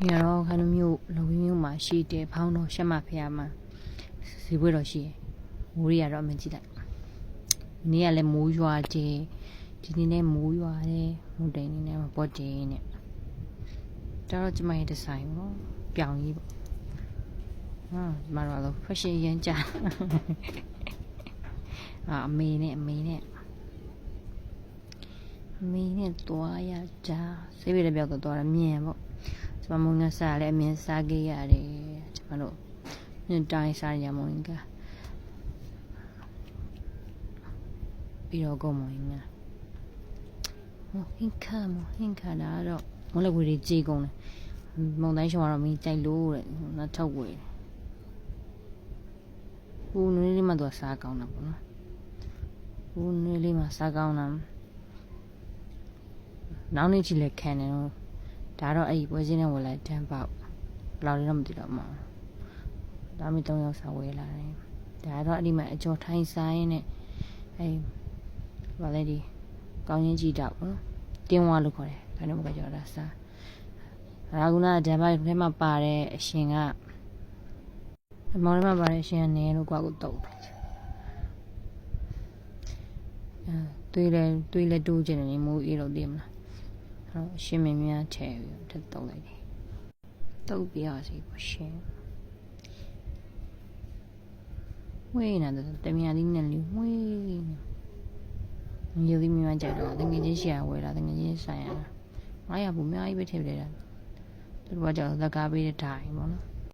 ရတော့ခါမျိုးလုံမျိုးမှာရှိတယ်ဖောင်းတော့ရှက်မဖျားမှာဈေးဘွဲတော့ရှိတယ်မိုးရတော့မကြည့်လိုက်နေ့ကလည်းမိုးရွာတယ်ဒီနေ့နဲ့မိုးရွာတယ်မိုးတိန်နေနဲ့ပေါ်တယ်နဲ့တော့ကျမရဲ့ဒီဇိုင်းပေါ့ပြောင်ကြီးပေါ့မတော် fashion ရမ်းကြအမေနဲ့သွားရကြဆေးပြတဲ့ပြောက်တော့သွားရမြင်ပေါ့ကျမမုန်းကစားလည်းအမြင်စားခဲ့ရတယ်ကျမတို့ညတိုင်းစားရမုန်းကပြီးတော့ကုန်မုန်းကဟင်ခါလာတော့မလည်းဝေးကြီးကုန်တယ်မုံတိုင်းရှောင်းတော့မင်းကြိုက်လို့တဲ့နောက်ထောက်ဝေးဘူးနွေးလေးမှတော့စားကောင်းတာပေါ့နော်ဘူးနွေးလေးမှစားကောင်းတာနောက်နေ့ထိလည်းခံတယ်နော်ဒါတော့အဲ့ဒီပွဲစင်းနဲ့ဝင်လာတန်းပေါက်ဘယ်လောက်လဲတော့မသိတော့မှဒါမှ3ယောက်စားဝယ်လာတယ်ဒါတော့အဲ့ဒီမှာအကျော်ထိုင်းစားရင်းနဲ့အဲ့ဘာလဲဒီကောင်းချင်းကြည့်တော့နော်တင်းဝါလို့ခေါ်တယ်ဒါနဲ့မကကြော်တာစားရာဂုနာဓမ္မထဲမှာပါတဲ့အရှင်ကမောင်ထဲမှာပါတဲ့အရှင်ကနေလို့ကွာကိုတုတ်တယ်တွေးလဲတိုးကျင်တယ်မိုးအေးတော့သိမလားအဲ့တော့ရှင်မင်းများချဲပြီးတက်တုတ်လိုက်တယ်တုတ်ပြရစီပေါ့ရှင်ဝေးနေတာတမယာလေးနဲ့လူဝေးnhiều cái miếng chạy đó, từng cái gì xẻ quay là từng cái gì xẻ, mấy à bún mấy biết thêm đấy là, tôi bao giờ ra cà phê để trải món